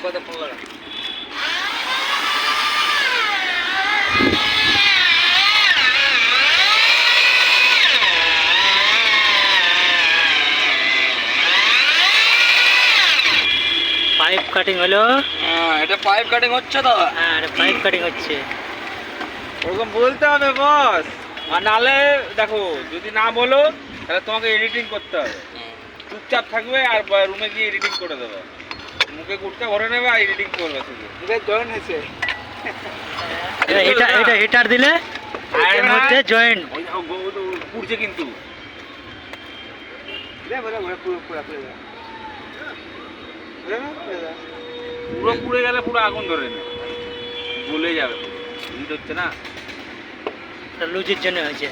কত ফোন করো। Pipe cutting হলো। হ্যাঁ, এটা পাইপ কাটিং হচ্ছে তো। হ্যাঁ, এটা পাইপ কাটিং হচ্ছে। ওরকম বলতে হবে বস, আর নালে দেখো যদি না বলো তাহলে তোমাকে এডিটিং করতে হবে। চুপচাপ থাকবে আর রুমে গিয়ে এডিটিং করে দেবে, মুখে গুটকা ভরে নেবে আর এডিটিং করবে শুধু। জয়েন হয়েছে, এটা হিটার দিলে এর মধ্যে জয়েন্ট পুড়ছে কিন্তু পুরো পুড়ে গেলে পুরো আগুন ধরে নেবে, গলে যাবে, হিট হচ্ছে না। লুজির জন্য হয়েছে।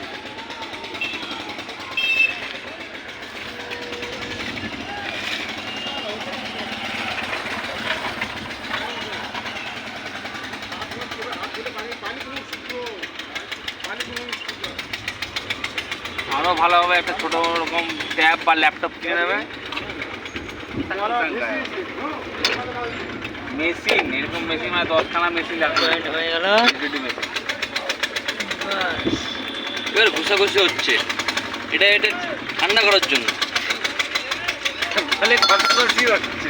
আরো ভালোভাবে একটা ছোট রকম ট্যাব বা ল্যাপটপ কিনে নেবে। মেশিন, এরকম মেশিন মানে 10খানা মেশিন জয়েন্ট হয়ে গেল। মেশিন এবার ঘুষাঘুষি হচ্ছে, এটা ঠান্ডা করার জন্য। তাহলে ঘষাঘষি হচ্ছে।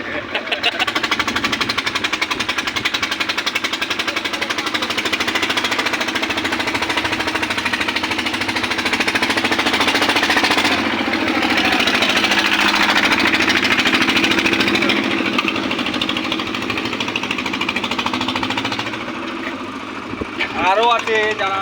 আরো আছে যারা